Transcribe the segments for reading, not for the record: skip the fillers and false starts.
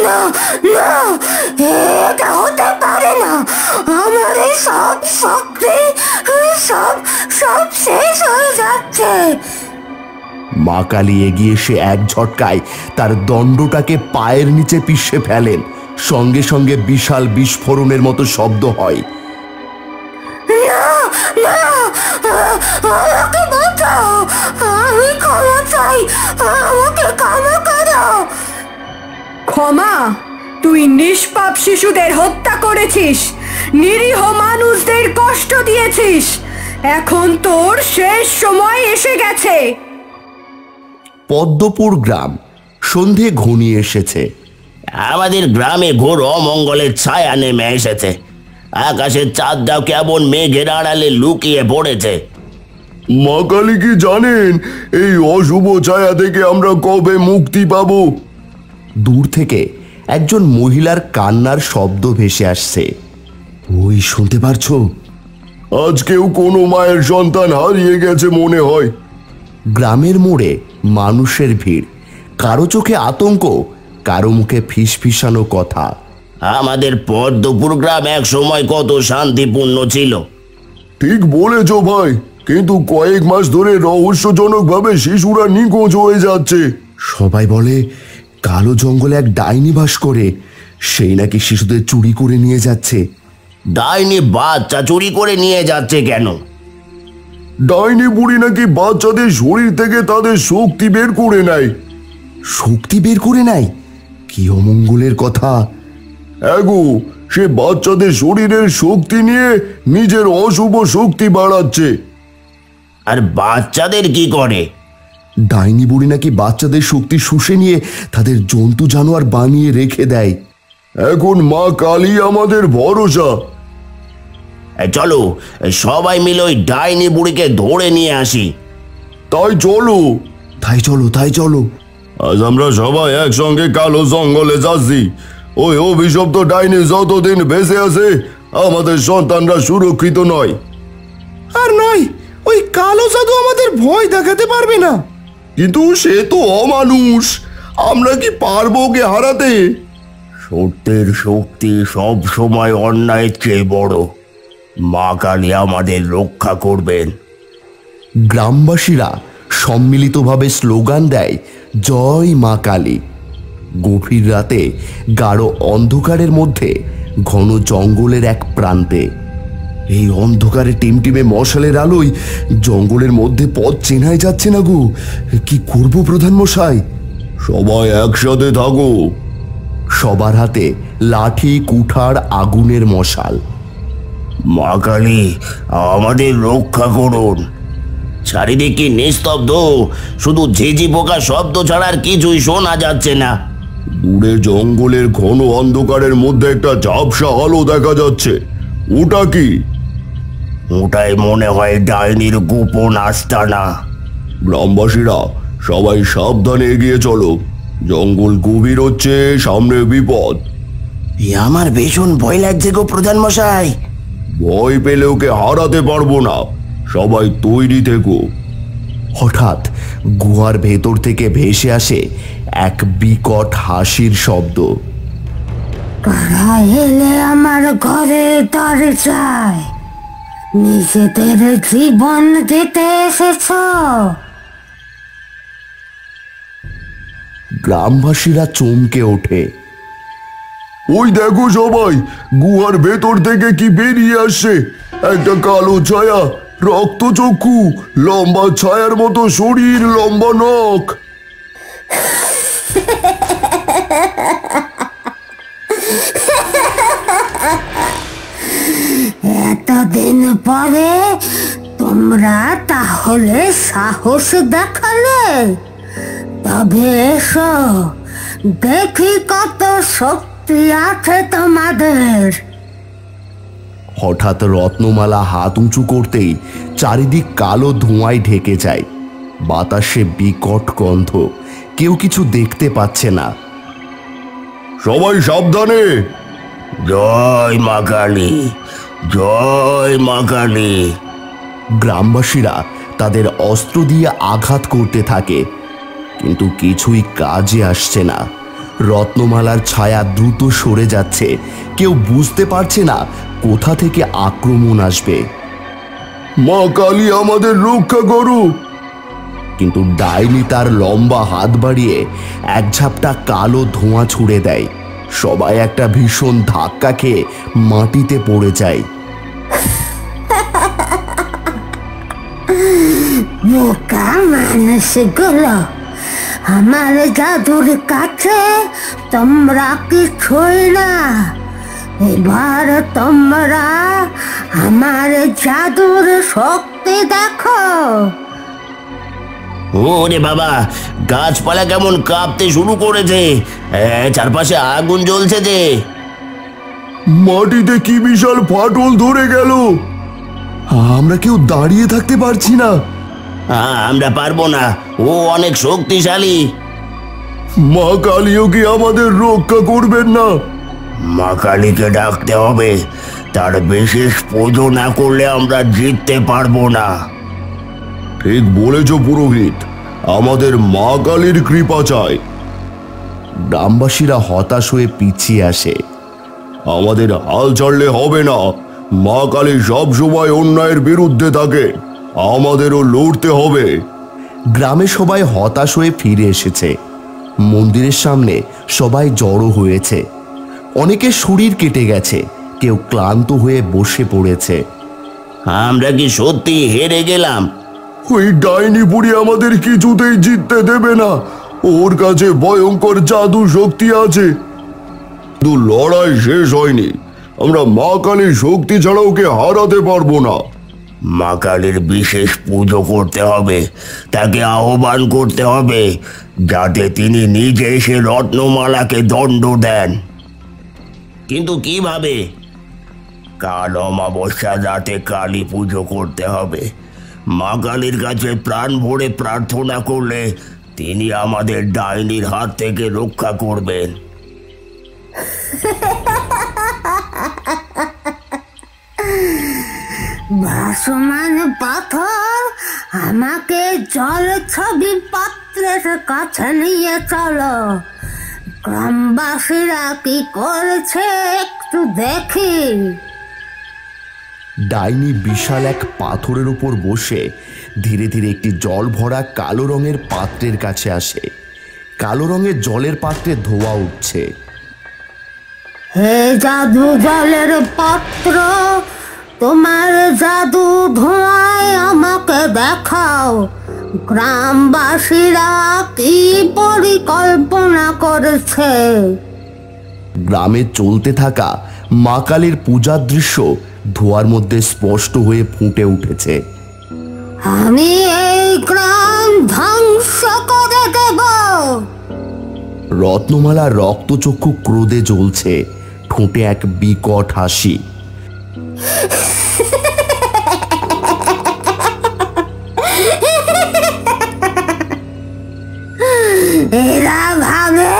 না না, এটা হতে পারে না। আমার এই সব শক্তি সব সব শেষ হয়ে যাচ্ছে। মা কালী এগিয়ে এসে এক ঝটকায় তার দণ্ডটাকে পায়ের নিচে পিষে ফেলেন। সঙ্গে সঙ্গে বিশাল বিস্ফোরণের মতো শব্দ হয়। না না, আমাকে বাঁচাও, আমি ক্ষমা চাই, আমাকে ক্ষমা করো। ক্ষমা? তুই নিষ্পাপ শিশুদের হত্যা করেছিস, নিরীহ মানুষদের কষ্ট দিয়েছিস। এখন তোর শেষ সময় এসে গেছে। পদ্মপুর গ্রাম। সন্ধে ঘনিয়ে এসেছে। আমাদের গ্রামে ঘোর অমঙ্গলের ছায়া নেমে এসেছে। আকাশের চাঁদটাও কেমন মেঘের আড়ালে লুকিয়ে পড়েছে। মা কালী কি জানেন এই অশুভ ছায়া থেকে আমরা কবে মুক্তি পাব? দূর থেকে একজন মহিলার কান্নার শব্দ ভেসে আসছে। ওই শুনতে পারছো? আজকেও কোনো মায়ের সন্তান হারিয়ে গেছে মনে হয়। গ্রামের মোড়ে মানুষের ভিড়, কারো চোখে আতঙ্ক, কারো মুখে ফিসফিসানো কথা। আমাদের পদ্মপুর গ্রাম এক সময় কত শান্তিপূর্ণ ছিল। ঠিক বলেছ ভাই, কিন্তু কয়েক মাস ধরে রহস্যজনকভাবে শিশুরা নিখোঁজ হয়ে যাচ্ছে। সবাই বলে কালো জঙ্গলে এক ডাইনি বাস করে, সেই নাকি শিশুদের চুরি করে নিয়ে যাচ্ছে। ডাইনি বাচ্চা চুরি করে নিয়ে যাচ্ছে কেন? ডাইনি বুড়ি নাকি বাচ্চাদের শরীর থেকে তাদের শক্তি বের করে নেয়। শক্তি বের করে নেয়? কি অমঙ্গলের কথা! এগো, সে বাচ্চাদের শরীরের শক্তি নিয়ে নিজের অশুভ শক্তি বাড়াচ্ছে। আর বাচ্চাদের কি করে? ডাইনি বুড়ি নাকি বাচ্চাদের শক্তি শুষে নিয়ে তাদের জন্তু জানোয়ার বানিয়ে রেখে দেয়। এখন মা কালী আমাদের ভরসা। চলো সবাই মিলে ওই ডাইনি বুড়িকে ধরে নিয়ে আসি। তাই চলো। তাই চলো। আজ আমরা সবাই একসঙ্গে কালো জঙ্গলে যাচ্ছি। ওই অভিশপ্ত ডাইনি যতদিন বেঁচে আছে আমাদের সন্তানরা সুরক্ষিত নয়। আর নয়, ওই কালো জাদু আমাদের ভয় দেখাতে পারবে না। কিন্তু সে তো অমানুষ, আমরা কি পারবো ওকে হারাতে? সত্যের শক্তি সব সময় অন্যায়ের চেয়ে বড়। মা কালী আমাদের রক্ষা করবেন। গ্রামবাসীরা সম্মিলিতভাবে স্লোগান দেয়, জয় মা কালী। গভীর রাতে গাঢ় অন্ধকারের মধ্যে ঘন জঙ্গলের এক প্রান্তে, এই অন্ধকারে টিমটিমে মশালের আলোয় জঙ্গলের মধ্যে পথ চেনাই যাচ্ছে না গো। কি করব প্রধান মশাই? সবাই একসাথে থাকো। সবার হাতে লাঠি, কুঠার, আগুনের মশাল। মা কালী আমাদের রক্ষা করুন। চারিদিকে নিস্তব্ধ, শুধু ঝিঝি পোকা শব্দ ছাড়া আর কিছুই শোনা যাচ্ছে না। দূরে জঙ্গলের ঘন অন্ধকারের মধ্যে একটা ঝাপসা আলো দেখা যাচ্ছে। ওটা কি? ওটাই মনে হয় ডাইনির গোপন আস্তানা। গ্রামবাসীরা সবাই সাবধানে এগিয়ে চলো। জঙ্গল গভীর হচ্ছে, সামনে বিপদ। আমার ভীষণ ভয় লাগছে গো প্রধান মশাই। ভয় পেলে ওকে হারাতে পারবো না, সবাই তৈরি থেকো। হঠাৎ গুহার ভেতর থেকে ভেসে আসে এক বিকট হাসির শব্দ। কারা এলে আমার ঘরে দরজায়? নিজেদের জীবন দিতে এসেছ? গ্রামবাসীরা চমকে ওঠে। ওই দেখো সবাই, গুহার ভেতর থেকে কি বেরিয়ে আসছে একটা কালো ছায়া, রক্তচক্ষু, লম্বা ছায়ার মতো শরীর, লম্বা নখ। এতদিন পরে তোমরা তাহলে সাহস দেখালে? তবে এসো, দেখি কত শক্তি আছে তোমাদের। হঠাৎ রত্নমালা হাত উঁচু করতেই চারিদিক কালো ধোঁয়ায় ঢেকে যায়। বাতাসে বিকট গন্ধ, কেউ কিছু দেখতে পাচ্ছে না। সবাই সাবধানে। জয় মা কালী, জয় মা কালী। গ্রামবাসীরা তাদের অস্ত্র দিয়ে আঘাত করতে থাকে, কিন্তু কিছুই কাজে আসছে না। রত্নমালার ছায়া দ্রুত সরে যাচ্ছে, কেউ বুঝতে পারছে না কোথা থেকে আক্রমণ আসবে। মা কালী আমাদের রক্ষা করো। কিন্তু ডাইনি তার লম্বা হাত বাড়িয়ে এক ঝাপটা কালো ধোঁয়া ছুড়ে দেয়। সবাই একটা ভীষণ ধাক্কা খেয়ে মাটিতে পড়ে যায়। বোকা মানুষগুলো, আমার জাদুর কাছে তোমরা কিছুই না। এবার তোমরা আমার জাদুর শক্তি দেখো। ওরে বাবা, গাছপালা কেমন কাঁপতে শুরু করেছে, চারপাশে আগুন জ্বলছে যে। মাটিতে কি বিশাল ফাটল ধরে গেল। আমরা কেউ দাঁড়িয়ে থাকতে পারছি না। আমরা পারবো না, ও অনেক শক্তিশালী। মা কালীও কি আমাদের রক্ষা করবেন না? মা কালীকে ডাকতে হবে, তার বিশেষ পুজো না করলে আমরা জিততে পারবো না। ঠিক বলেছ পুরোহিত, আমাদের মা কালীর কৃপা চাই। গ্রামবাসীরা হতাশ হয়ে পিছিয়ে আসে। আমাদের হাল ছাড়লে হবে না। মা কালী সব সময় অন্যায়ের বিরুদ্ধে থাকে, আমাদেরও লড়তে হবে। গ্রামে সবাই হতাশ হয়ে ফিরে এসেছে। মন্দিরের সামনে সবাই জড়ো হয়েছে। অনেকের শরীর কেটে গেছে, কেউ ক্লান্ত হয়ে বসে পড়েছে। আমরা কি সত্যি হেরে গেলাম? ওই ডাইনি বুড়ি আমাদের কিছুতেই জিততে দেবে না। ওর কাছে ভয়ঙ্কর জাদু শক্তি আছে। কিন্তু লড়াই শেষ হয়নি। আমরা মা কালীর শক্তি ছাড়া ওকে হারাতে পারবো না। মা কালীর বিশেষ পুজো করতে হবে, তাকে আহ্বান করতে হবে, যাতে তিনি নিজে এসে রত্নমালাকে দণ্ড দেন। কিন্তু কিভাবে? কাল অমাবস্যা রাতে কালী পুজো করতে হবে। মা কালীর কাছে প্রাণ ভরে প্রার্থনা করলে তিনি আমাদের ডাইনির হাত থেকে রক্ষা করবেন। ভাসমান পাথর, আমাকে জল ছবি পাত্রের কাছে নিয়ে চলো। গ্রামবাসীরা কি করছে একটু দেখি। ডাইনি বিশাল এক পাথরের উপর বসে ধীরে ধীরে একটি জল ভরা কালো রঙের পাত্রের কাছে আসে। কালো রঙের জলের পাত্রে ধোঁয়া উঠছে। হে জাদু জলের পাত্র, তোমার জাদু ধোঁয়ায় আমাকে দেখাও। গ্রামবাসীরা কি পরিকল্পনা করেছে। গ্রামে চলতে থাকা মা কালীর পূজার দৃশ্য ধোঁয়ার মধ্যে স্পষ্ট হয়ে ফুটে উঠেছে। আমি এই গ্রাম ধ্বংস করে দেব। রত্নমালা রক্তচক্ষু ক্রোধে জ্বলছে, ঠোঁটে এক বিকট হাসি। এরা ভাবে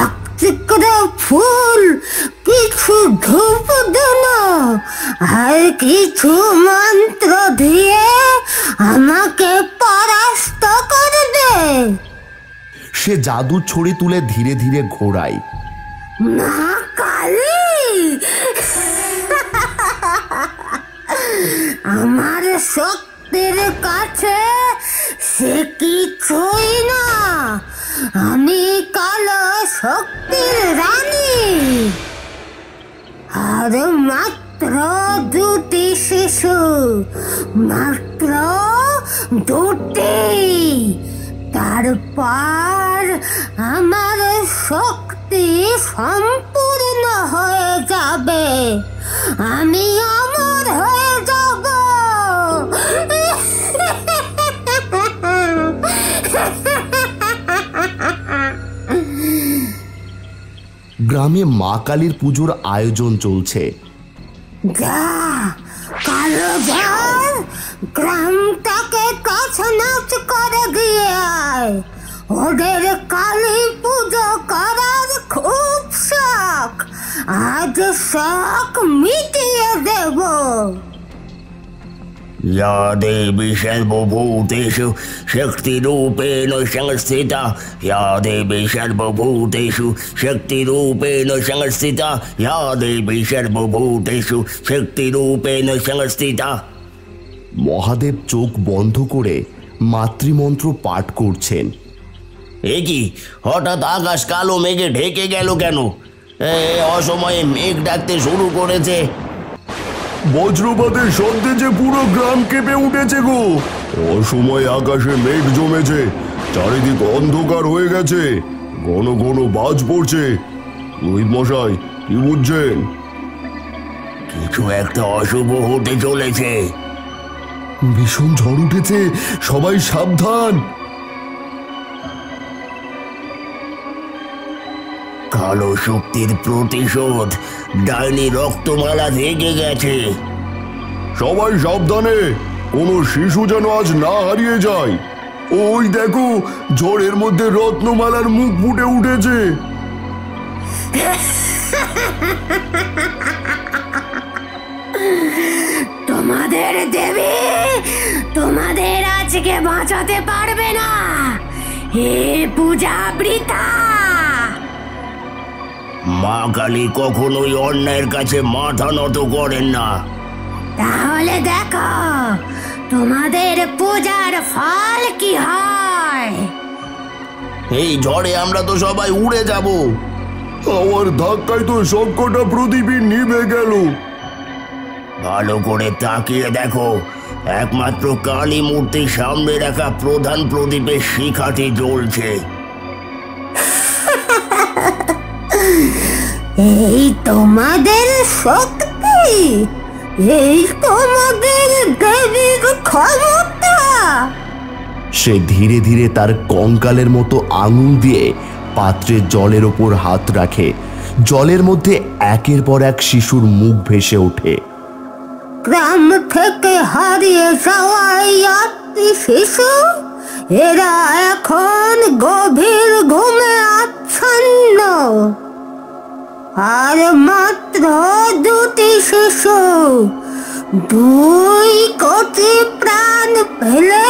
একটি করে ফুল, কিছু ধূপ দিল আর কিছু মন্ত্র দিয়ে আমাকে পরাস্ত করবে। সে জাদু ছড়ি তুলে ধীরে ধীরে ঘোরায়। মা কালী, আমার শক্তির কাছে সে কিছুই না। আমি কালো শক্তির রানী। আর মাত্র দুটি শিশু, মাত্র দুটি। তারপর আমার শক্তি সম্পূর্ণ হয়ে যাবে, আমি অমর হয়ে যাব। গ্রামে মা কালীর পুজোর আয়োজন চলছে। যা কালো যাও, গ্রামটাকে তছনছ করে দিয়ে আয়। ওদের কালী পুজো করার খুব শখ, আজ শখ মিটিয়ে দেব। या देवी सर्वभूतेषु शक्तिरूपेण संस्थिता या देवी सर्वभूतेषु शक्तिरूपेण संस्थिता या देवी सर्वभूतेषु शक्तिरूपेण संस्थिता। মহাদেব চোখ বন্ধ করে মাতৃমন্ত্র পাঠ করছেন। এ কি হঠাৎ আকাশ কালো মেঘে ঢেকে গেল কেন? অসময়ে মেঘ ডাকতে শুরু করেছে। বজ্রপাতের শব্দে যে পুরো গ্রাম কেঁপে উঠেছে গো। অসময়ে আকাশে মেঘ জমেছে, চারিদিক অন্ধকার হয়ে গেছে, ঘন ঘন বাজ পড়ছে। রোহিত মশাই, কি বুঝছেন? কিছু একটা অশুভ হতে চলেছে। ভীষণ ঝড় উঠেছে, সবাই সাবধান। কালো শক্তির প্রতিশোধ, ডাইনি রক্তমালা থেকে গেছে। সবাই সাবধানে, কোনো শিশু যেন আজ না হারিয়ে যায়। ওই দেখো, ঝড়ের মধ্যে রত্নমালার মুখ ফুটে উঠেছে। তোমাদের দেবী তোমাদের আজকে বাঁচাতে পারবে না। হে পূজা বৃথা। মা কালী কখনোই অন্যায়ের কাছে মাথা নত করেন না। তাহলে দেখো তোমাদের পূজার ফল কি হয়। এই ঝড়ে আমরা তো সবাই উড়ে যাব। আমার ধাক্কায় তো সবকটা প্রদীপই নিভে গেল। ভালো করে তাকিয়ে দেখো, একমাত্র কালী মূর্তির সামনে রাখা প্রধান প্রদীপের শিখাটি জ্বলছে। এই তোমাদের শক্তি, এই তোমাদের দেবীর ক্ষমতা। সে ধীরে ধীরে তার কঙ্কালের মতো আঙুল দিয়ে পাত্রের জলের ওপর হাত রাখে। জলের মধ্যে একের পর এক শিশুর মুখ ভেসে ওঠে। গ্রাম থেকে হারিয়ে যাওয়া এই আত্মী শিশু, এরা এখন গভীর ঘুমে আচ্ছন্ন। আর মাত্র দুটি শিশু, 2 কোটি প্রাণ পেলে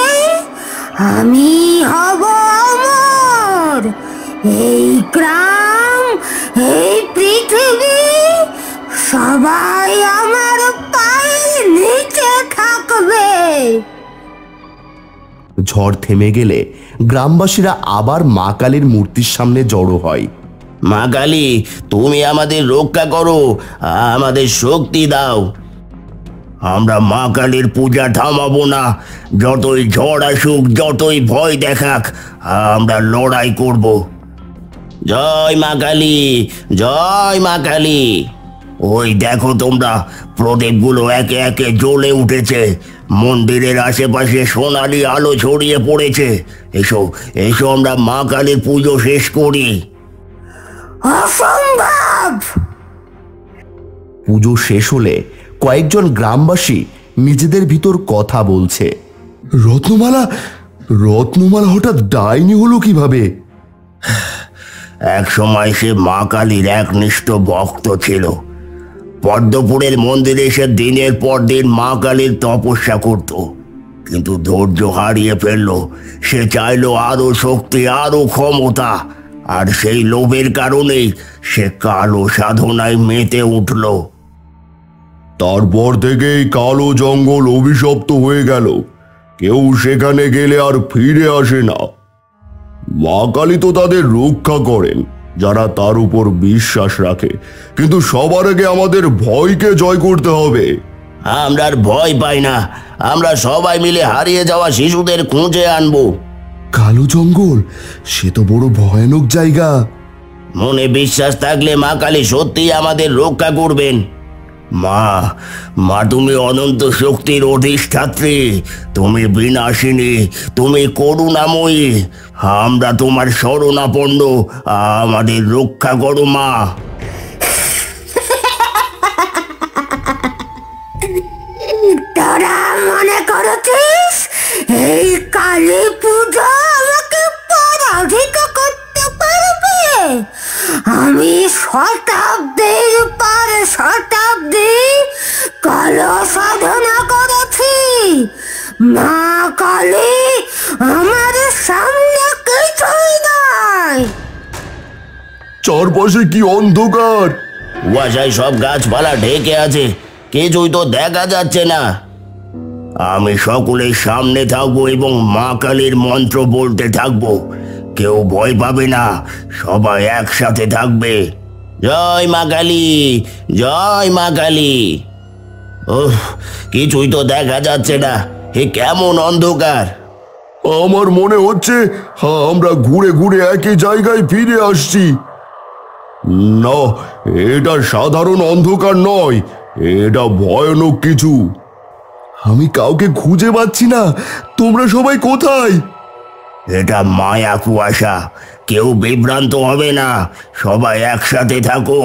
আমি হব অমর। এই গ্রাম, এই পৃথিবী, সবাই আমার পায়ের নিচে থাকবে। ঝড় থেমে গেলে গ্রামবাসীরা আবার মা কালীর মূর্তির সামনে জড়ো হয়। মা কালী, তুমি আমাদের রক্ষা করো, আমাদের শক্তি দাও। আমরা মা কালীর পূজা থামাবো না। যতই ঝড় আসুক, যতই ভয় দেখাক, আমরা লড়াই করব। জয় মা কালী, জয় মা কালী। ওই দেখো তোমরা, প্রদীপগুলো একে একে জ্বলে উঠেছে। মন্দিরের আশেপাশে সোনালি আলো ছড়িয়ে পড়েছে। এসো এসো, আমরা মা কালীর পুজো শেষ করি। অসম্ভব। পুজো শেষ হলে কয়েকজন গ্রামবাসী নিজেদের ভিতর কথা বলছে। রত্নমালা, রত্নমালা হঠাৎ ডাইনি হলো কিভাবে? এক সময় সে মা কালীর একনিষ্ঠ ভক্ত ছিল। পদ্মপুরের মন্দিরে সে দিনের পর দিন মা কালীর তপস্যা করত, কিন্তু ধৈর্য হারিয়ে ফেলল। সে চাইল আরো শক্তি, আরো ক্ষমতা, আর সেই লোভের কারণেই সে কালো সাধনায় মেতে উঠল। তারপর থেকেই কালো জঙ্গল অভিশপ্ত হয়ে গেল। কেউ সেখানে গেলে আর ফিরে আসে না। মা কালী তো তাদের রক্ষা করেন যারা তার উপর বিশ্বাস রাখে, কিন্তু সবার আগে আমাদের ভয়কে জয় করতে হবে। আমরা আর ভয় পাই না। আমরা সবাই মিলে হারিয়ে যাওয়া শিশুদের খুঁজে আনবো। কালো জঙ্গল, সে তো বড় ভয়ানক জায়গা। মনে বিশ্বাস থাকলে মা কালী সত্যিই আমাদের রক্ষা করবেন। মা, মা তুমি অনন্ত শক্তির অধিষ্ঠাত্রী, তুমি বিনাশিনী, তুমি করুণাময়ী। আমরা তোমার শরণাপন্ন, আমাদের রক্ষা করো মা। তোরা মনে করছিস এই কালী পূজা আমাকে পরাজিত করতে পারবে? আমি শতাব্দীর পর শতাব্দী কালো সাধনা করেছি, চারপাশে কি অন্ধকার! কুয়াশায় সব গাছপালা ঢেকে আছে, কিছুই তো দেখা যাচ্ছে না। আমি সকলের সামনে থাকবো এবং মা কালীর মন্ত্র বলতে থাকবো। কেউ ভয় পাবে না, সবাই একসাথে থাকবে। জয় মা কালী, জয় মা কালী। ওহ, কিছুই তো দেখা যাচ্ছে না, এ কেমন অন্ধকার! আমার মনে হচ্ছে আমরা ঘুরে ঘুরে একই জায়গায় ফিরে আসছি। না, এটা সাধারণ অন্ধকার নয়, এটা ভয়ানক কিছু। আমি কাউকে খুঁজে পাচ্ছি না। তোমরা সবাই কোথায়? এটা মায়া কুয়াশা, কেউ বিভ্রান্ত হবে না, সবাই একসাথে থাকো।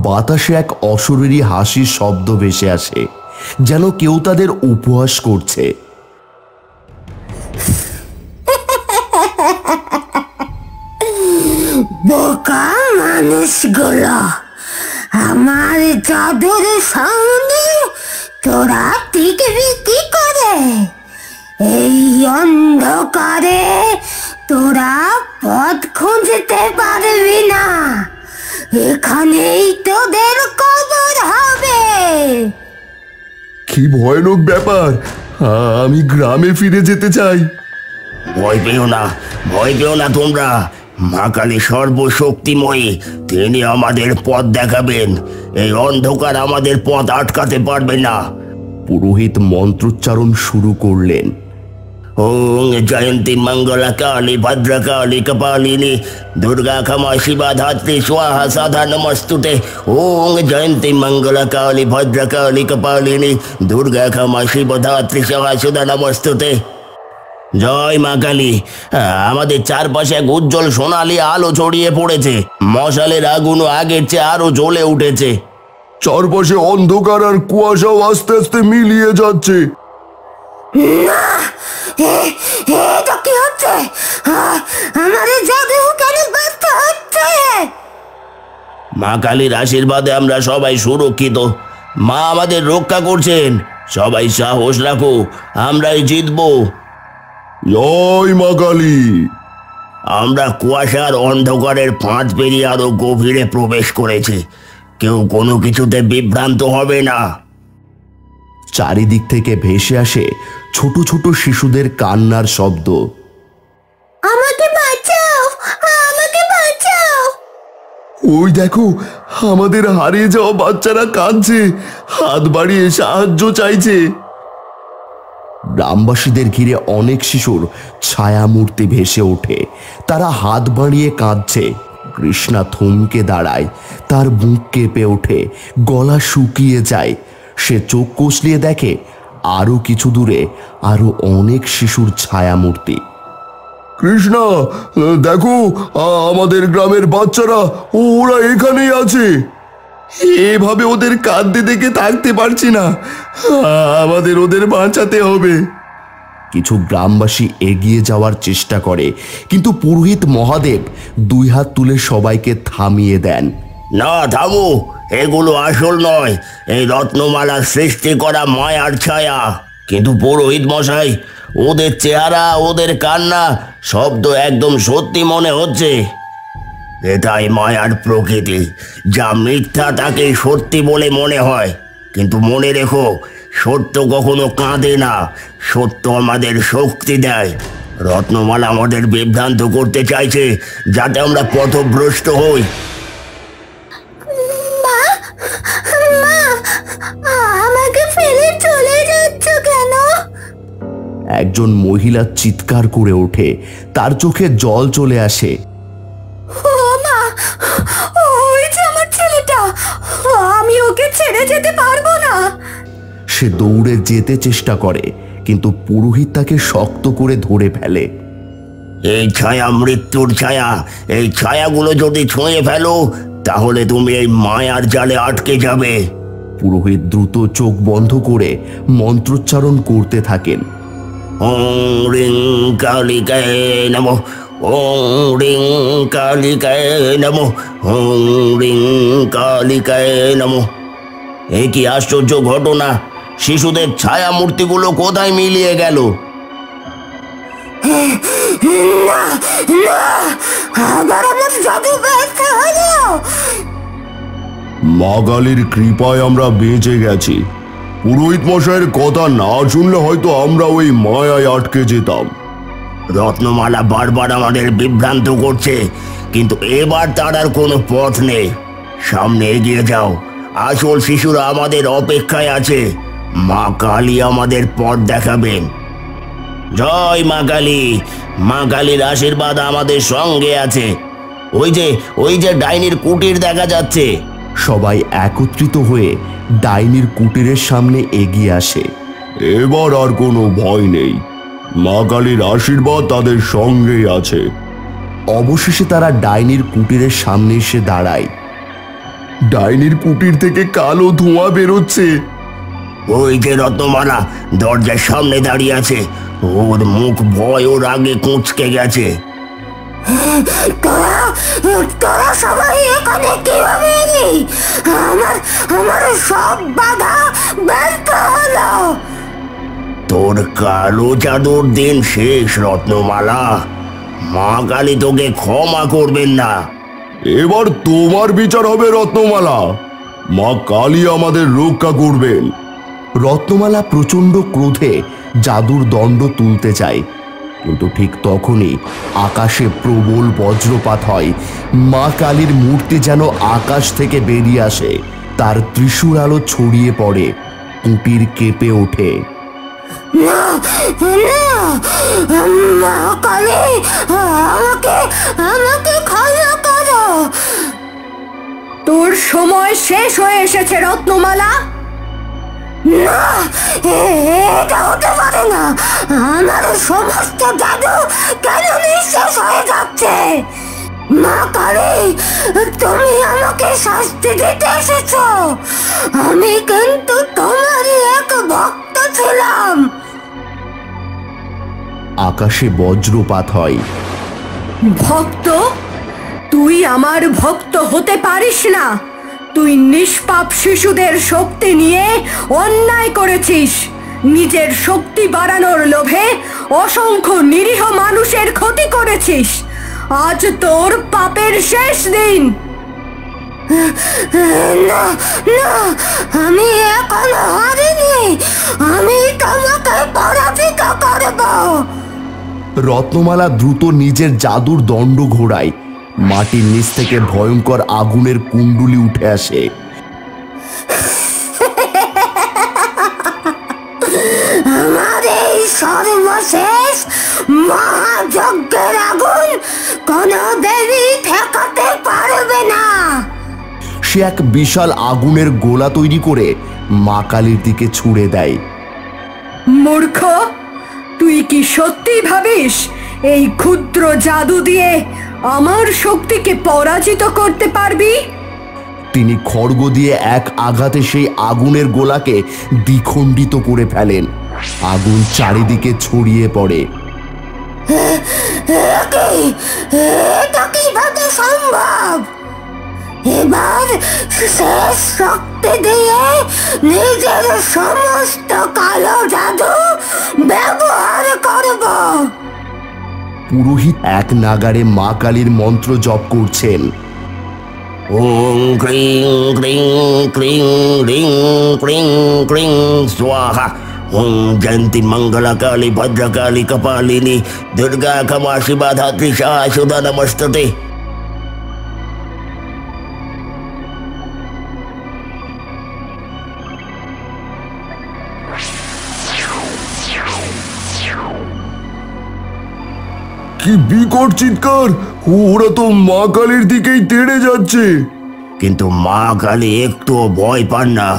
বাতাসে এক অশরীরী হাসির শব্দ ভেসে আসে, যেন কেউ তাদের উপহাস করছে। বোকা মানুষগুলো, আমার জাদুর সামনে তোরা টিকবি কি করে? এই অন্ধকারে তোরা পথ খুঁজতে পারবি না, এখানেই তোদের কবর হবে। কি ভয়ানক ব্যাপার! আমি গ্রামে ফিরে যেতে চাই। ভয় পেও না, ভয় পেও না তোমরা। মা কালী সর্বশক্তিময়ী, তিনি আমাদের পথ দেখাবেন। এই অন্ধকার আমাদের পথ আটকাতে পারবে না। পুরোহিত মন্ত্রোচ্চারণ শুরু করলেন। ওং জয়ন্তী মঙ্গলা কালী ভদ্রা কালী কপালিনী দুর্গা ক্ষমা শিবা ধাত্রী স্বাহা সাধা নমস্তুতে। ওং জয়ন্তী মঙ্গলা কালী ভদ্রা কালী কপালিনী দুর্গা ক্ষমা শিবা ধাত্রী স্বাহা সুধা নমস্তুতে। জয় মা কালী। আমাদের চারপাশে এক উজ্জ্বল সোনালী আলো ছড়িয়ে পড়েছে, মশালের আগুনও আগের চেয়ে আরো জ্বলে উঠেছে। চারপাশে অন্ধকার আর কুয়াশাও আস্তে আস্তে মিলিয়ে যাচ্ছে। এটা কি হচ্ছে? আমার জাদু কেন ব্যর্থ হচ্ছে? মা কালীর আশীর্বাদে আমরা সবাই সুরক্ষিত। মা আমাদের রক্ষা করছেন। সবাই সাহস রাখো, আমরাই জিতবো। জয় মা কালী। আমরা কুয়াশার অন্ধকারের ফাঁদ পেরিয়ে আরো গভীরে প্রবেশ করেছি। কেউ কোনো কিছুতে বিভ্রান্ত হবে না। চারিদিক থেকে ভেসে আসে ছোট ছোট শিশুদের কান্নার শব্দ। আমাকে বাঁচাও, আমাকে বাঁচাও। ওই দেখো, আমাদের হারিয়ে যাওয়া বাচ্চারা কাঁদছে, হাত বাড়িয়ে সাহায্য চাইছে। গ্রামবাসীদের ঘিরে অনেক শিশুর ছায়ামূর্তি ভেসে ওঠে, তারা হাত বাড়িয়ে কাঁদছে। কৃষ্ণা থমকে দাঁড়ায়, তার বুক কেঁপে ওঠে, গলা শুকিয়ে যায়। সে চোখ কষলিয়ে দেখে আরো কিছু দূরে আরো অনেক শিশুর ছায়ামূর্তি। কৃষ্ণা, দেখো, আমাদের গ্রামের বাচ্চারা, ওরা এখানেই আছে। এভাবে ওদের কাঁদতে দেখে থাকতে পারছি না, আমাদের ওদের বাঁচাতে হবে। কিছু গ্রামবাসী এগিয়ে যাওয়ার চেষ্টা করে, কিন্তু পুরোহিত মহাদেব দুই হাত তুলে সবাইকে থামিয়ে দেন। না, থামো, এগুলো আসল নয়, এই রত্নমালা সৃষ্টি করা মায়ার ছায়া। কিন্তু পুরোহিত মশাই, ওদের চেহারা, ওদের কান্না, শব্দ একদম সত্যি মনে হচ্ছে। এটাই মায়ার প্রকৃতি, যা মিথ্যা তাকে সত্যি বলে মনে হয়। কিন্তু মনে রেখো, সত্য কখনো কাঁদে না, সত্য আমাদের শক্তি দেয়। রত্নমালা আমাদের বিভ্রান্ত করতে চাইছে, যাতে আমরা পথভ্রষ্ট হই। মা, মা, আমাকে ফেলে চলে যাচ্ছ কেন? একজন মহিলা চিৎকার করে ওঠে, তার চোখে জল চলে আসে। ও মা, ওই যে আমার ছেলেটা, আমি ওকে ছেড়ে যেতে পারবো না। সে দৌড়ে যেতে চেষ্টা করে, কিন্তু পুরোহিত তাকে শক্ত করে ধরে ফেলে। এই ছায়া মৃত্যুর ছায়া, এই ছায়াগুলো যদি ছুঁয়ে ফেলো, তাহলে তুমি এই মায়ার জালে আটকে যাবে। পুরোহিত দ্রুত চোখ বন্ধ করে মন্ত্রোচ্চারণ করতে থাকেন। ওং রিং কালিকায় নমঃ, ওং রিং কালিকায় নমঃ, ওং রিং কালিকায় নমঃ। এ কি আশ্চর্য ঘটনা! শিশুদের ছায়া মূর্তিগুলো কোথায় মিলিয়ে গেল? না, না, আবার আমার জাদু ব্যর্থ হলো। মা কালীর কৃপায় আমরা বেঁচে গেছি। পুরোহিত মশাইয়ের কথা না শুনলে হয়তো আমরা ওই মায়ায় আটকে যেতাম। রত্নমালা বারবার আমাদের বিভ্রান্ত করছে, কিন্তু এবার তার আর কোনো পথ নেই। সামনে এগিয়ে যাও, আসল শিশুরা আমাদের অপেক্ষায় আছে। মা কালী আমাদের পথ দেখাবেন। জয় মা কালী। মা কালীর আশীর্বাদ আমাদের সঙ্গে আছে। ওই যে ডাইনির কুটির দেখা যাচ্ছে। সবাই একত্রিত হয়ে ডাইনির কুটিরের সামনে এগিয়ে আসে। এবার আর কোনো ভয় নেই, মা কালীর আশীর্বাদ তাদের সঙ্গেই আছে। অবশেষে তারা ডাইনির কুটিরের সামনে এসে দাঁড়ায়। ডাইনির কুটির থেকে কালো ধোঁয়া বেরোচ্ছে। ওই যে রত্নমালা দরজার সামনে দাঁড়িয়ে আছে, ওর মুখ ভয় ওর আগে কুঁচকে গেছে। তোরা সবাই এখানে কিভাবে এলি? আমার সব বাধা ব্যর্থ হলো। তোর কালো জাদুর দিন শেষ রত্নমালা। মা কালী তোকে ক্ষমা করবেন না। এবার তোমার বিচার হবে রত্নমালা। মা কালী আমাদের রক্ষা করবেন। রত্নমালা প্রচণ্ড ক্রোধে জাদুর দণ্ড তুলতে চায়, কিন্তু ঠিক তখনই আকাশে প্রবল বজ্রপাত হয়। মা কালীর মূর্তি যেন আকাশ থেকে বেরিয়ে আসে, তার ত্রিশূল আলো ছড়িয়ে পড়ে, কুটির কেঁপে ওঠে। মা কালী, আমাকে ক্ষমা করো। তোর সময় শেষ হয়ে এসেছে রত্নমালা। না, এটা হতে পারে না। আমার সমস্ত জাদু কেন নিঃশেষ হয়ে যাচ্ছে? মা কালী, তুমি আমাকে শাস্তি দিতে এসেছো। আমি কিন্তু তোমারই এক ভক্ত ছিলাম। আকাশে বজ্রপাত হয়। ভক্ত? তুই আমার ভক্ত হতে পারিস না। তুই নিষ্পাপ শিশুদের শক্তি নিয়ে অন্যায় করেছিস। নিজের শক্তি বাড়ানোর লোভে অসংখ্য নিরীহ মানুষের ক্ষতি করেছিস। আজ তোর পাপের শেষ দিন। না, আমি এখনো হারিনি। আমি তোমাকে পরাজিত করব। রত্নমালা দ্রুত নিজের জাদুর দণ্ড ঘোরায়। মাটির নিচ থেকে ভয়ঙ্কর আগুনের কুণ্ডুলি উঠে আসে। আমার এই সর্বশেষ মহাযজ্ঞের আগুন কোনো দেবী ঠেকাতে পারবে না। সে এক বিশাল আগুনের গোলা তৈরি করে মা কালীর দিকে ছুড়ে দেয়। মূর্খ, তুই কি সত্যি ভাবিস এই ক্ষুদ্র জাদু দিয়ে আমার শক্তিকে পরাজিত করতে পারবি? তিনি খড়গ দিয়ে এক আঘাতে সেই আগুনের গোলাকে দ্বিখণ্ডিত করে ফেলেন। আগুন চারিদিকে ছড়িয়ে পড়ে। এটা কিভাবে সম্ভব? এবার শেষ শক্তি দিয়ে নিজের সমস্ত কালো জাদু ব্যবহার করব। পুরোহিত এক নাগারে মা কালীর মন্ত্র জপ করছেন। ওং ক্রিং ক্রিং ক্রিং রিং ক্রিং ক্রিং স্বাহা। ওং জয়ন্তী মঙ্গলা কালী ভদ্রকালী কপালিনী দুর্গা ক্ষমা শিবা ধাত্রী সুধা নমস্তুতে। কি বিকট চিৎকার! ওরা তো মা কালীর দিকেই তেড়ে যাচ্ছে। কিন্তু মা কালী একটুও ভয় পান না।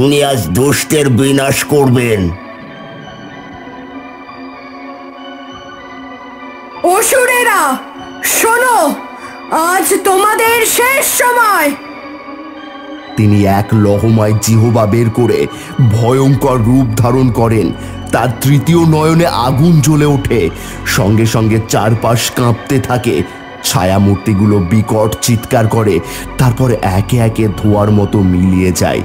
উনি আজ দুষ্টের বিনাশ করবেন। অসুরেরা শোনো, আজ তোমাদের শেষ সময়। তিনি এক লহমায় জিহবা বের করে ভয়ঙ্কর রূপ ধারণ করেন। তার তৃতীয় নয়নে আগুন জ্বলে ওঠে। সঙ্গে সঙ্গে চারপাশ কাঁপতে থাকে। ছায়ামূর্তিগুলো বিকট চিৎকার করে, তারপর একে একে ধোঁয়ার মতো মিলিয়ে যায়।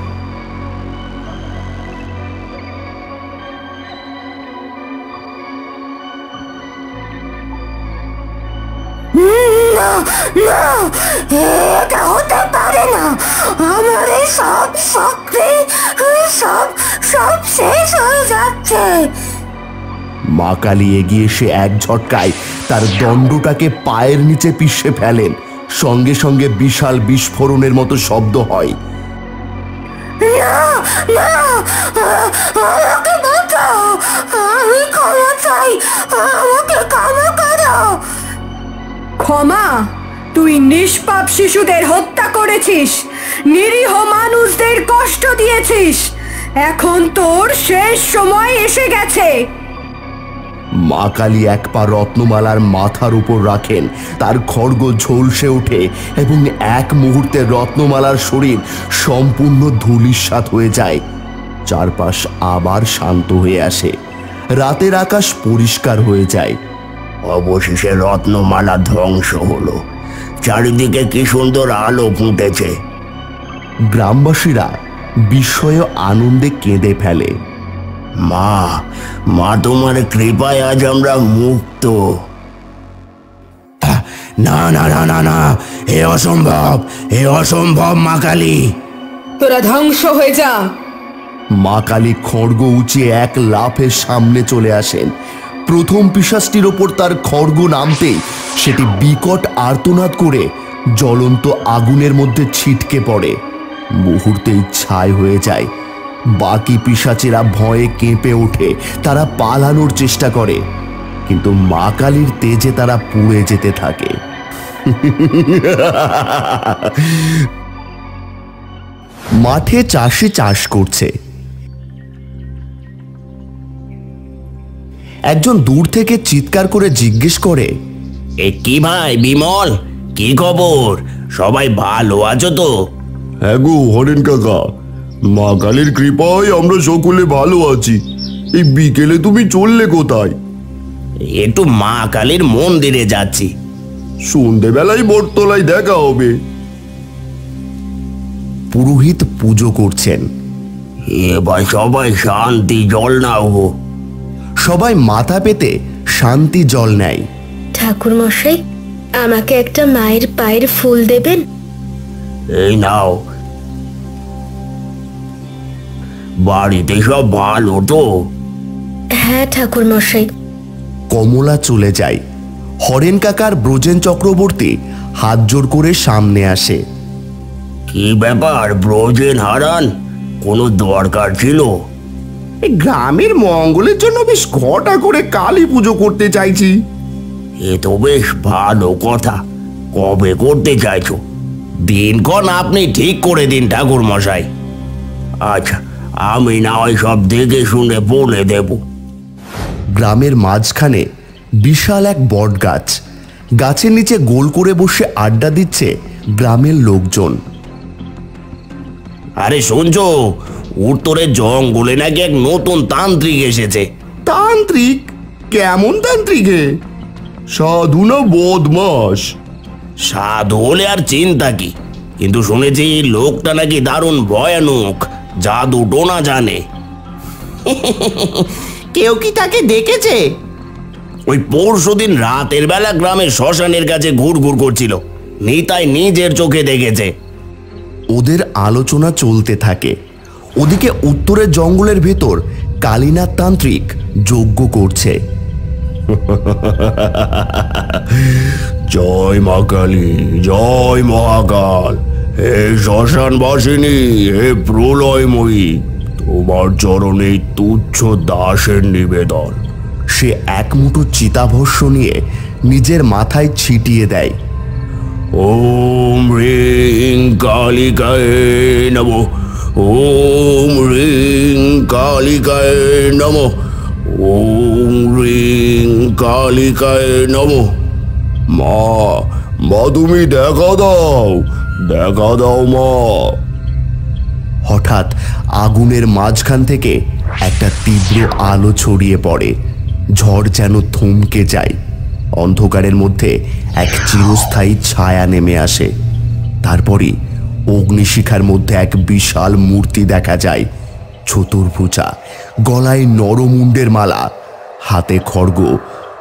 না, এটা হতে পারে না। আমার মা কালী এগিয়ে এসে এক ঝটকায় তার দণ্ডটাকে পায়ের নিচে পিষে ফেলেন। সঙ্গে সঙ্গে বিশাল বিস্ফোরণের মতো শব্দ হয়। না না, আমাকে বাঁচাও, আমি ক্ষমা চাই, আমাকে ক্ষমা করো। ক্ষমা? তুই নিষ্পাপ শিশুদের হত্যা করেছিস, নিরীহ মানুষদের কষ্ট দিয়েছিস, এখন তোর শেষ সময় এসে গেছে। মা কালী এক পা রত্নমালার মাথার উপর রাখেন, তার খড়গ ঝলসে ওঠে এবং এক মুহূর্তে রত্নমালার শরীর সম্পূর্ণ ধূলিসাৎ হয়ে যায়। চারপাশ আবার শান্ত হয়ে আসে, রাতের আকাশ পরিষ্কার হয়ে যায়। অবশেষে রত্নমালা ধ্বংস হলো, চারিদিকে কি সুন্দর আলো ফুটেছে। গ্রামবাসীরা বিস্ময় আনন্দে কেঁদে ফেলে। মা, মা তোমার কৃপায় আজ আমরা মুক্ত। না না না না না, এ অসম্ভব, এ অসম্ভব মা কালী। তোরা ধ্বংস হয়ে যা। মা কালী খড়গ উঁচিয়ে এক লাফে সামনে চলে আসেন। প্রথম পিশাচটির ওপর তার খড়গ নামতেই সেটি বিকট আর্তনাদ করে জ্বলন্ত আগুনের মধ্যে ছিটকে পড়ে, মুহূর্তেই ছাই হয়ে যায়। বাকি পিশাচেরা ভয়ে কেঁপে ওঠে, তারা পালানোর চেষ্টা করে, কিন্তু মা কালীর তেজে তারা পুড়ে যেতে থাকে। মাঠে চাষি চাষ করছে। একজন দূর থেকে চিৎকার করে জিজ্ঞেস করে, এ কি ভাই বিমল, কি খবর? সবাই ভালো আছো তো? হ্যাঁ গো হরেন কাকা, মা কালীর কৃপায় আমরা সকলে ভালো আছি। এই বিকেলে তুমি চললে কোথায়? একটু মা কালীর মন্দিরে যাচ্ছি। সন্ধেবেলায় বটতলায় দেখা হবে। পুরোহিত পুজো করছেন। এবার সবাই শান্তি জল নাও গো। সবাই মাথা পেতে শান্তি জল নেয়। ঠাকুর মশাই, আমাকে একটা মায়ের পায়ের ফুল দেবেন? এই নাও। বাড়িতে সব ভালো তো? হ্যাঁ ঠাকুর মশাই। কমলা চলে যায়। হরেন কাকার ব্রজেন চক্রবর্তী হাত জোর করে সামনে আসে। কি ব্যাপার ব্রজেন হারান, কোনো দরকার ছিল? গ্রামের মঙ্গলের জন্য বেশ ঘটা করে কালী পুজো করতে চাইছি। এ তো বেশ ভালো কথা। কবে করতে চাইছো? দিনক্ষণ আপনি ঠিক করে দিন ঠাকুর মশাই। আচ্ছা, আমি না হয় সব দেখে শুনে বলে দেব। গ্রামের মাঝখানে বিশাল এক বট গাছ, গাছের নিচে গোল করে বসে আড্ডা দিচ্ছে গ্রামের লোকজন। আরে শুনছো, উত্তরের জঙ্গলে নাকি এক নতুন তান্ত্রিক এসেছে। তান্ত্রিক? কেমন তান্ত্রিকে? সাধু না বদমাস? সাধু হলে আর চিন্তা কি, কিন্তু শুনেছি লোকটা নাকি দারুণ ভয়ানক, জাদু টোনা জানে। কেউ কি তাকে দেখেছে? ওই পরশুদিন রাতের বেলা গ্রামের শ্মশানের কাছে ঘুরঘুর করছিল, নিতাই নিজের চোখে দেখেছে। ওদের আলোচনা চলতে থাকে। ওদিকে উত্তরের জঙ্গলের ভেতর কালীনাথ তান্ত্রিক যজ্ঞ করছে। জয় মা কালী, জয় মহাকাল, হে শ্মশানবাসিনী, হে প্রলয়ময়ী, তোমার চরণে তুচ্ছ দাসের নিবেদন। সে এক মুঠো চিতাভস্য নিয়ে নিজের মাথায় ছিটিয়ে দেয়। ওম রিং কালিকায় নমঃ, ওম রিং কালিকায় নমঃ, ওম রিং কালিকায় নমঃ। মা, মা তুমি দেখা দাও, দেখা দাও মা। হঠাৎ আগুনের মাঝখান থেকে একটা তীব্র আলো ছড়িয়ে পড়ে। ঝড় যেন থমকে যায়। অন্ধকারের মধ্যে এক চিরস্থায়ী ছায়া নেমে আসে। তারপরই অগ্নিশিখার মধ্যে এক বিশাল মূর্তি দেখা যায়। চতুর্ভুজা, গলায় নরমুণ্ডের মালা, হাতে খড়গ,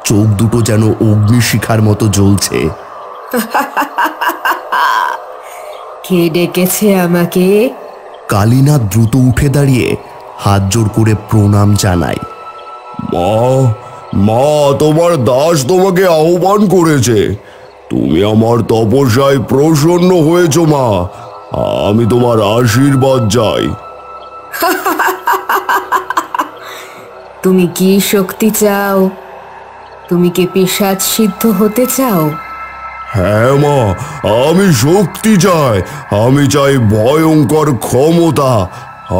চোখ দুটো যেন অগ্নিশিখার মতো জ্বলছে। কে ডেকেছে আমাকে? কালীনাথ দ্রুত উঠে দাঁড়িয়ে হাত জোড় করে প্রণাম জানায়। মা, মা, তোমার দাস তোমাকে আহ্বান করেছে। তুমি আমার তপস্যায় প্রসন্ন হয়েছ মা, আমি তোমার আশীর্বাদ চাই। তুমি কি শক্তি চাও? তুমি কি পিশাচ সিদ্ধ হতে চাও? হ্যাঁ মা, আমি শক্তি চাই। আমি চাই ভয়ঙ্কর ক্ষমতা।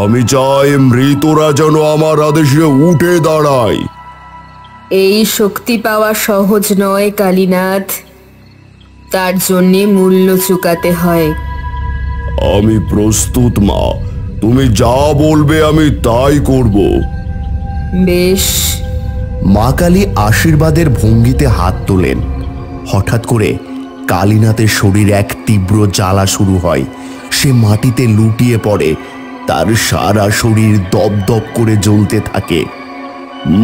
আমি চাই মৃতরা যেন আমার আদেশে উঠে দাঁড়ায়। এই শক্তি পাওয়া সহজ নয় কালীনাথ, তার জন্যে মূল্য চুকাতে হয়। আমি প্রস্তুত মা, তুমি যা বলবে আমি তাই করব। বেশ। মা কালী আশীর্বাদের ভঙ্গিতে হাত তোলেন। হঠাৎ করে কালীনাথের শরীরে এক তীব্র জ্বালা শুরু হয়। সে মাটিতে লুটিয়ে পড়ে, তার সারা শরীর দপদপ করে জ্বলতে থাকে।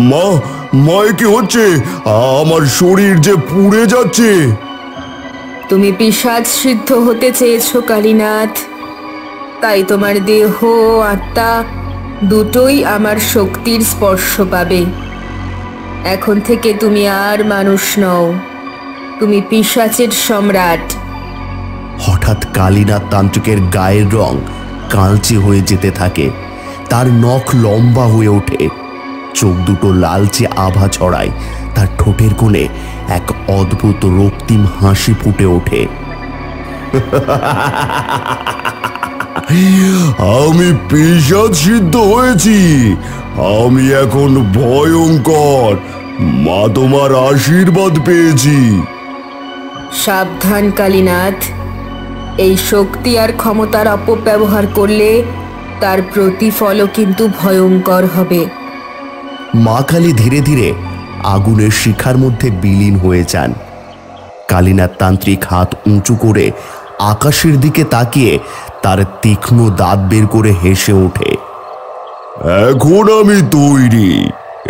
মা, মা, কি হচ্ছে? আমার শরীর যে পুড়ে যাচ্ছে। তুমি পিশাচ সিদ্ধ হতে চেয়েছো কালীনাথ, তাই তোমার দেহ আত্মা দুটোই আমার শক্তির স্পর্শ পাবে। এখন থেকে তুমি আর মানুষ নও, তুমি পিশাচের সম্রাট। হঠাৎ কালীনাথ তান্ত্রিকের গায়ের রং কালচে হয়ে যেতে থাকে। তার নখ লম্বা হয়ে ওঠে, চোখ দুটো লালচে আভা ছড়ায়। তার ঠোঁটের কোণে এক অদ্ভুত রক্তিম হাসি ফুটে ওঠে। আমি পিশাচ সিদ্ধ হয়েছি। আমি এখন ভয়ঙ্কর। মা, তোমার আশীর্বাদ পেয়েছি। সাবধান কালীনাথ, এই শক্তি আর ক্ষমতার অপব্যবহার করলে তার প্রতিফলও কিন্তু ভয়ঙ্কর হবে। মা কালী ধীরে ধীরে আগুনের শিখার মধ্যে বিলীন হয়ে যান। কালীনাথ তান্ত্রিক হাত উঁচু করে আকাশের দিকে তাকিয়ে তার তীক্ষ্ণ দাঁত বের করে হেসে ওঠে। এখন আমি তৈরি।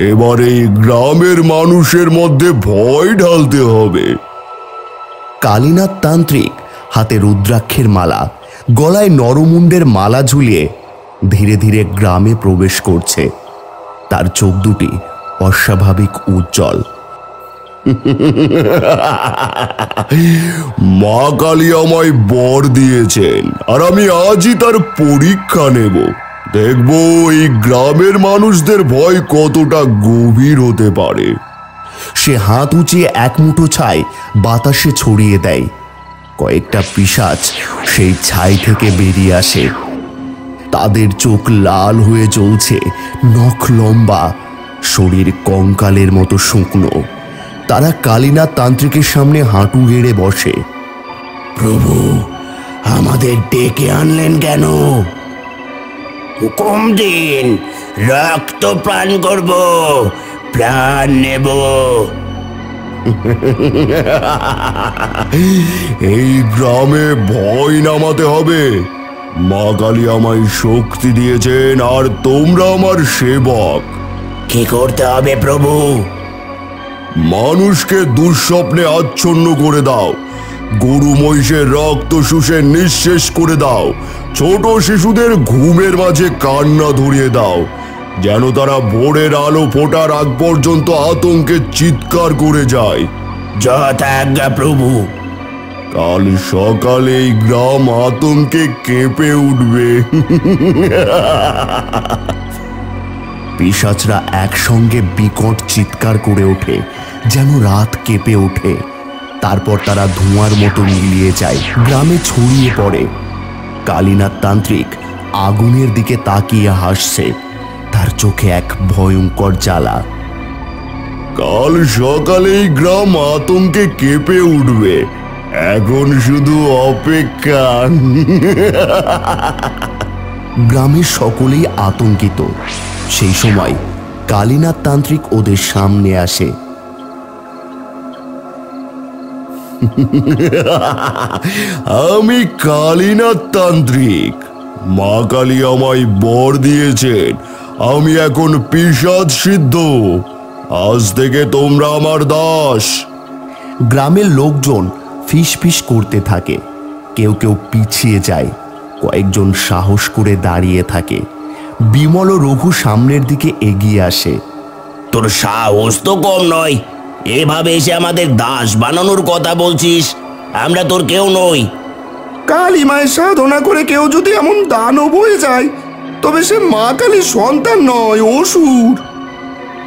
এবার এই গ্রামের মানুষের মধ্যে ভয় ঢালতে হবে। কালীনাথ তান্ত্রিক হাতে রুদ্রাক্ষের মালা, গলায় নরমুণ্ডের মালা ঝুলিয়ে ধীরে ধীরে গ্রামে প্রবেশ করছে। তার চোখ দুটি অস্বাভাবিক উজ্জ্বল। মা কালী আমায় বর দিয়েছেন, আর আমি আজই তার পরীক্ষা নেব। দেখব এই গ্রামের মানুষদের ভয় কতটা গভীর হতে পারে। সে হাত উঁচিয়ে এক মুঠো ছাই বাতাসে ছড়িয়ে দেয়। কয়েকটা পিশাচ সেই ছাই থেকে বেরিয়ে আসে। তাদের চোখ লাল হয়ে জ্বলছে, নখ লম্বা, শরীর কঙ্কালের মতো শুকনো। তারা কালীনাথ তান্ত্রিকের সামনে হাঁটু গেড়ে বসে। প্রভু, আমাদের ডেকে আনলেন কেন? হুকুম দিন, রক্ত পান করব, প্রাণ নেব। এই গ্রামে ভয় নামাতে হবে। মা কালী আমায় শক্তি দিয়েছেন, আর তোমরা আমার সেবক। কি করতে হবে প্রভু? মানুষকে দুঃস্বপ্নে আচ্ছন্ন করে দাও, গরু মহিষের রক্ত শুষে নিঃশেষ করে দাও, ছোট শিশুদের ঘুমের মাঝে কান্না ধরিয়ে দাও, যেন তারা ভোরের আলো ফোটার আগ পর্যন্ত আতঙ্কে চিৎকার করে যায়। যথা আজ্ঞা প্রভু। কাল সকালে এই গ্রাম আতঙ্কে কেঁপে উঠবে। পিশাচরা একসঙ্গে বিকট চিৎকার করে ওঠে, যেন রাত কেঁপে ওঠে। তারপর তারা ধোঁয়ার মতো মিলিয়ে যায়, গ্রামে ছড়িয়ে পড়ে। কালীনাথ তান্ত্রিক আগুনের দিকে তাকিয়ে হাসছে, তার চোখে এক ভয়ঙ্কর জ্বালা। কাল সকালে এই গ্রাম আতঙ্কে কেঁপে উঠবে, এখন শুধু অপেক্ষা। গ্রামের সকলেই আতঙ্কিত। সেই সময় কালীনাথ তান্ত্রিক ওদের সামনে আসে। আমি কালীনাথ তান্ত্রিক। মা কালী আমায় বর দিয়েছেন, আমি এখন পিশাচ সিদ্ধ। আজ থেকে তোমরা আমার দাস। গ্রামের লোকজন ফিস ফিস করতে থাকে, কেউ কেউ পিছিয়ে যায়, কয়েকজন সাহস করে দাঁড়িয়ে থাকে। বিমল ও রঘু সামনের দিকে এগিয়ে আসে। তোর সাহস তো কম নয়। এভাবে এসে আমাদের দাস বানানোর কথা বলছিস? আমরা তোর কেউ নই। কালী মায়ের সাধনা করে কেউ যদি এমন দানব হয়ে যায়, তবে সে মা কালীর সন্তান নয়, অসুর।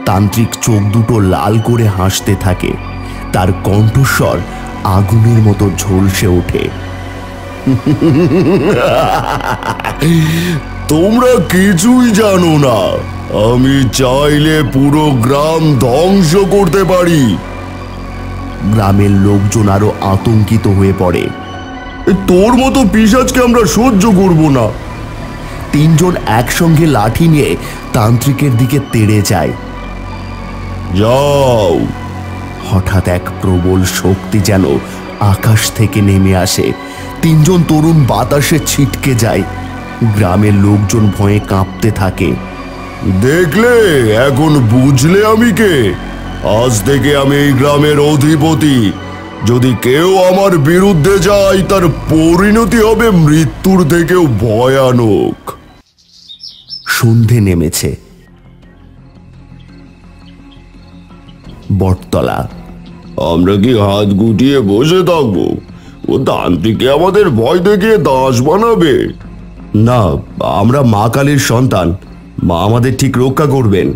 তান্ত্রিক চোখ দুটো লাল করে হাসতে থাকে। তার কণ্ঠস্বর আগুনের মতো ঝলসে ওঠে। তোমরা কিছুই জানো না। আমি চাইলে পুরো গ্রাম ধ্বংস করতে পারি। গ্রামের লোকজন আরো আতঙ্কিত হয়ে পড়ে। তোর মতো পিশাচকে আমরা সহ্য করব না। তিনজন একসঙ্গে লাঠি নিয়ে তান্ত্রিকের দিকে তেড়ে যায়। যাও। হঠাৎ এক প্রবল শক্তি যেন আকাশ থেকে নেমে আসে। তিনজন তরুণ বাতাসে ছিটকে যায়। গ্রামের লোকজন ভয়ে কাঁপতে থাকে। দেখলে, এখন বুঝলে আমি কে? আজ থেকে আমি এই গ্রামের অধিপতি। যদি কেউ আমার বিরুদ্ধে যায়, তার পরিণতি হবে মৃত্যুর থেকেও ভয়ানক। সন্ধে নেমেছে। বটতলা। আমরা কি হাত গুটিয়ে বসে থাকবো? ও তান্ত্রিকে আমাদের ভয় দেখিয়ে দাস বানাবে। না, আমরা মা কালীর সন্তান। মা আমাদের ঠিক রক্ষা করবেন।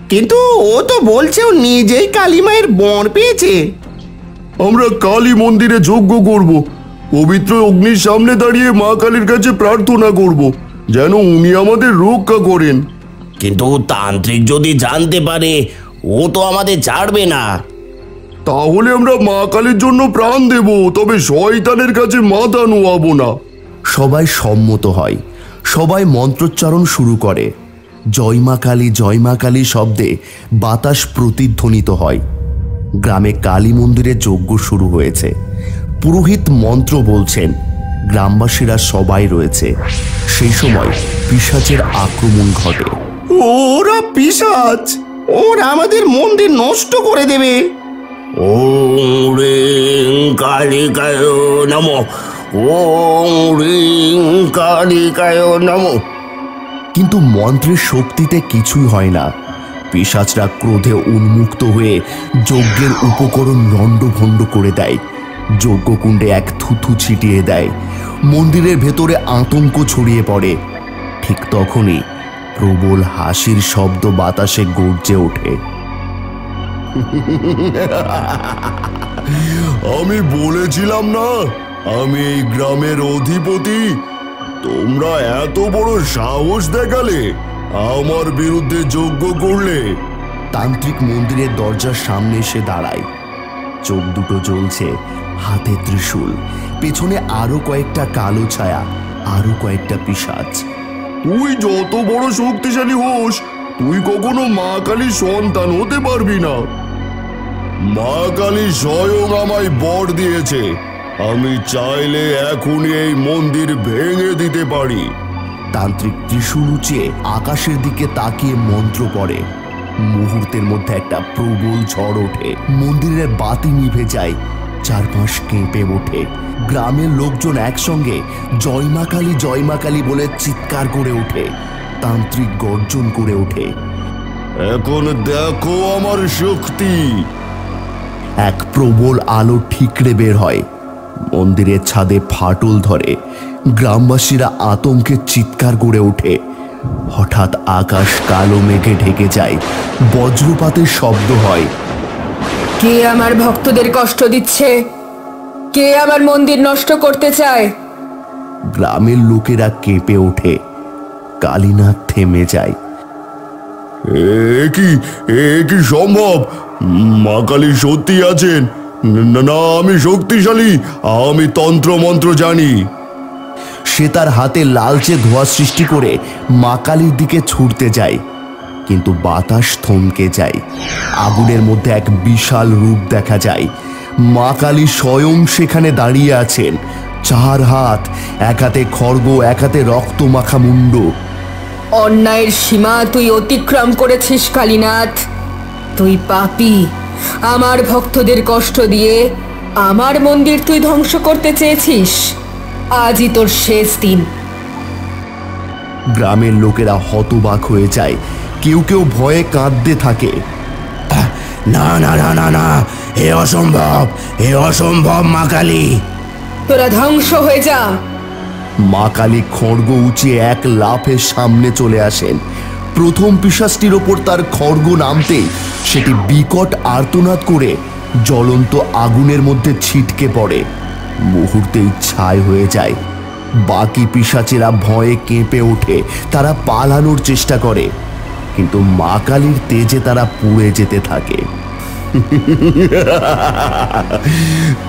কিন্তু ও তো বলছে ও নিজেই কালী মায়ের বর পেয়েছে। আমরা কালী মন্দিরে যজ্ঞ করব, পবিত্র অগ্নির সামনে দাঁড়িয়ে মা কালীর কাছে প্রার্থনা করব যেন উনি আমাদের রক্ষা করেন। কিন্তু তান্ত্রিক যদি জানতে পারে, ও তো আমাদের ছাড়বে না। তাহলে আমরা মা কালীর জন্য প্রাণ দেব, তবে শয়তানের কাছে মাথা নোয়াবো না। সবাই সম্মত হয়। সবাই মন্ত্রোচ্চারণ শুরু করে। জয় মা কালী শব্দে বাতাস প্রতিধ্বনিত হয়। গ্রামে কালী মন্দিরে যজ্ঞ শুরু হয়েছে। পুরোহিত মন্ত্র বলছেন। গ্রামবাসীরা সবাই রয়েছে। সেই সময় পিশাচের আক্রমণ ঘটে। ওরা পিশাচ, ওরা আমাদের মন্দির নষ্ট করে দেবে। ওম রিং কালিকায় নমঃ, ওম রিং কালিকায় নমঃ। কিন্তু মন্ত্রের শক্তিতে কিছুই হয় না। পিশাচরা ক্রোধে উন্মুক্ত হয়ে যজ্ঞের উপকরণ লণ্ডভণ্ড করে দেয়। যজ্ঞকুণ্ডে এক থুথু ছিটিয়ে দেয়। মন্দিরের ভেতরে আতঙ্ক ছড়িয়ে পড়ে। ঠিক তখনই প্রবল হাসির শব্দ বাতাসে গর্জে ওঠে। আমি বলেছিলাম না, আমি এই গ্রামের অধিপতি। তোমরা এত বড় সাহস দেখালে, আমার বিরুদ্ধে যজ্ঞ করলে। তান্ত্রিক মন্দিরের দরজার সামনে এসে দাঁড়ায়। চোখ দুটো জ্বলছে, হাতে ত্রিশূল। পেছনে আরো কয়েকটা কালো ছায়া, আরো কয়েকটা পিশাচ। তুই যত বড় শক্তিশালী হোস, তুই কখনো মা কালীর সন্তান হতে পারবি না। মা কালী স্বয়ং আমায় বর দিয়েছে। আমি চাইলে এখনই এই মন্দির ভেঙে দিতে পারি। তান্ত্রিক ত্রিশূল উঁচিয়ে আকাশের দিকে তাকিয়ে মন্ত্র পড়ে। মুহূর্তের মধ্যে একটা প্রবল ঝড় ওঠে। মন্দিরের বাতি নিভে যায়। চারপাশ কেঁপে ওঠে। গ্রামের লোকজন একসঙ্গে জয় মা কালী বলে চিৎকার করে ওঠে। তান্ত্রিক গর্জন করে ওঠে, এখন দেখো আমার শক্তি। এক প্রবল আলো ঠিকরে বের হয়। মন্দিরের ছাদে ফাটল ধরে। গ্রামবাসীরা আতঙ্কে চিৎকার করে ওঠে। হঠাৎ আকাশ কালো মেঘে ঢেকে যায়। বজ্রপাতের শব্দ হয়। কে আমার ভক্তদের কষ্ট দিচ্ছে? কে আমার মন্দির নষ্ট করতে চায়? গ্রামের লোকেরা কেঁপে ওঠে। কালীনাথ থেমে যায়। এ কি সম্ভব? মা কালী সত্যি আছেন? না, আমি শক্তিশালী। আমি তন্ত্র মন্ত্র জানি। সে তার হাতে লালচে ধোঁয়া সৃষ্টি করে মা কালীর দিকে ছুটতে যায়। কিন্তু বাতাস থমকে যায়। আগুনের মধ্যে এক বিশাল রূপ দেখা যায়। মা কালী স্বয়ং সেখানে দাঁড়িয়ে আছেন। চার হাত, এক হাতে খড়গ, এক হাতে রক্ত মাখা মুন্ড। অন্যায়ের সীমা তুই অতিক্রম করেছিস কালীনাথ। তুই পাপী। আমার ভক্তদের কষ্ট দিয়ে আমার মন্দির তুই ধ্বংস করতে চেয়েছিস। আজই তোর শেষ দিন। গ্রামের লোকেরা হতবাক হয়ে যায়। কেউ কেউ ভয়ে কাঁদতে থাকে। না না না না না, এ অসম্ভব, এ অসম্ভব মা কালী। তোরা ধ্বংস হয়ে যা। মা কালী খড়গ উঁচিয়ে এক লাফে সামনে চলে আসেন। প্রথম পিশাচটির ওপর তার খড়গ নামতেই সেটি বিকট আর্তনাদ করে জ্বলন্ত আগুনের মধ্যে ছিটকে পড়ে, মুহূর্তেই ছাই হয়ে যায়। বাকি পিশাচেরা ভয়ে কেঁপে ওঠে, তারা পালানোর চেষ্টা করে, কিন্তু মা কালীর তেজে তারা পুড়ে যেতে থাকে।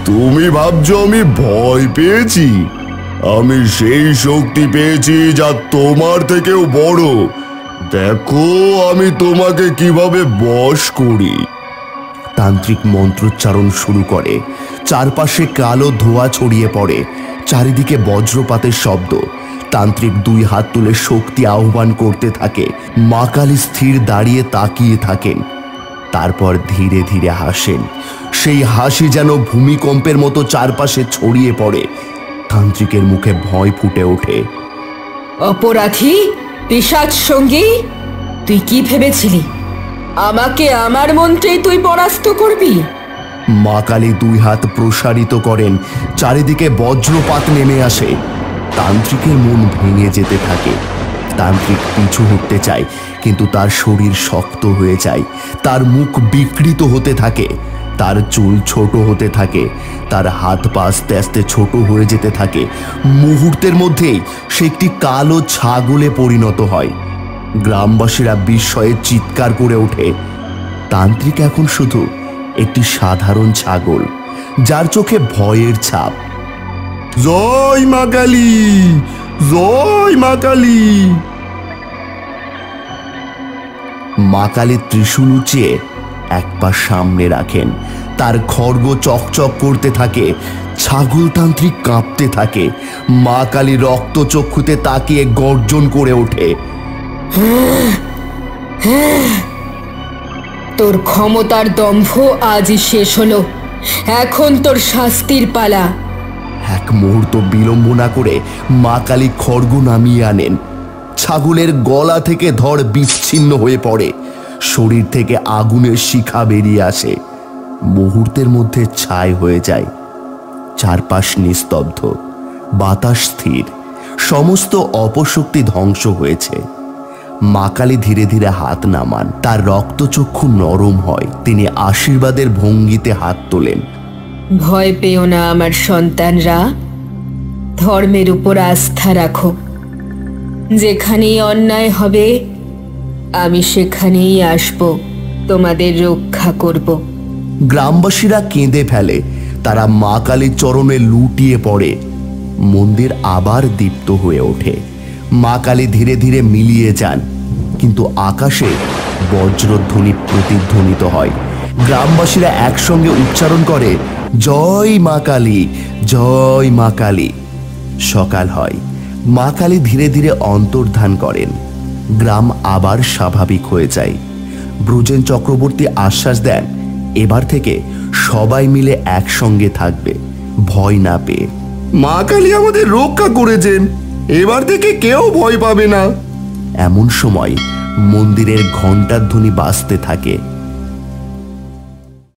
তুমি ভাবছো আমি ভয় পেয়েছি? আমি সেই শক্তি পেয়েছি যা তোমার থেকেও বড়। দেখো আমি তোমাকে কিভাবে বশ করি। তান্ত্রিক মন্ত্রোচ্চারণ শুরু করে। চারপাশে কালো ধোঁয়া ছড়িয়ে পড়ে, চারিদিকে বজ্রপাতের শব্দ। তান্ত্রিক দুই হাত তুলে শক্তি আহ্বান করতে থাকে। মা কালী স্থির দাঁড়িয়ে তাকিয়ে থাকেন, তারপর ধীরে ধীরে হাসেন। সেই হাসি যেন ভূমিকম্পের মতো চারপাশে ছড়িয়ে পড়ে। তান্ত্রিকের মুখে ভয় ফুটে ওঠে। অপরাধী, পিশাচ সঙ্গী, তুই কি ভেবেছিলি আমাকে আমার মন্ত্রেই তুই পরাস্ত করবি? মা কালী দুই হাত প্রসারিত করেন, চারিদিকে বজ্রপাত নেমে আসে। তান্ত্রিকের মন ভেঙে যেতে থাকে। তান্ত্রিক পিছু হটতে চায়, কিন্তু তার শরীর শক্ত হয়ে যায়। তার মুখ বিকৃত হতে থাকে, তার চুল ছোট হতে থাকে, তার হাত পা আস্তে আস্তে ছোট হয়ে যেতে থাকে। মুহূর্তের মধ্যেই সে একটি কালো ছাগলে পরিণত হয়। গ্রামবাসীরা বিস্ময়ে চিৎকার করে ওঠে। তান্ত্রিক এখন শুধু একটি সাধারণ ছাগল, যার চোখে ভয়ের ছাপ। জয় মা কালী, জয় মা কালী। মা কালী ত্রিশূল উঁচিয়ে এক পা সামনে রাখেন, তার খড়গ চকচক করতে থাকে। ছাগলতান্ত্রিক কাঁপতে থাকে। মা কালী রক্তচক্ষুতে তাকিয়ে গর্জন করে ওঠে। তোর ক্ষমতার দম্ভ আজই শেষ হলো, এখন তোর শাস্তির পালা। এক মুহূর্ত বিলম্ব না করে মা কালী খড়গ নামিয়ে আনেন। ছাগলের গলা থেকে ধড় বিচ্ছিন্ন হয়ে পড়ে, শরীর থেকে আগুনের শিখা বেরিয়ে আসে, মুহূর্তের মধ্যে ছাই হয়ে যায়। চারপাশ নিস্তব্ধ, বাতাস স্থির, সমস্ত অপশক্তি ধ্বংস হয়েছে। মা কালী ধীরে ধীরে হাত নামান, তার রক্তচক্ষু নরম হয়। তিনি আশীর্বাদের ভঙ্গিতে হাত তোলেন। ভয় পেও না আমার সন্তানরা, ধর্মের উপর আস্থা রাখো। যেখানেই অন্যায় হবে আমি সেখানেই আসব, তোমাদের রক্ষা করব। গ্রামবাসীরা কেঁদে ফেলে, তারা মা কালীর চরণে লুটিয়ে পড়ে। মন্দির আবার দীপ্ত হয়ে ওঠে। মা কালী ধীরে ধীরে মিলিয়ে যান, কিন্তু আকাশে বজ্রধ্বনি প্রতিধ্বনিত হয়। গ্রামবাসীরা একসঙ্গে উচ্চারণ করে, জয় মা কালী, জয় মা কালী। সকাল হয়, মা কালী ধীরে ধীরে অন্তর্ধান করেন। গ্রাম আবার স্বাভাবিক হয়ে যায়। ব্রজেন চক্রবর্তী আশ্বাস দেন, এবার থেকে সবাই মিলে একসঙ্গে থাকবে, ভয় না পেয়ে। মা কালী আমাদের রক্ষা করেছেন, এবার থেকে কেউ ভয় পাবে না। এমন সময় মন্দিরের ঘণ্টার ধ্বনি বাজতে থাকে।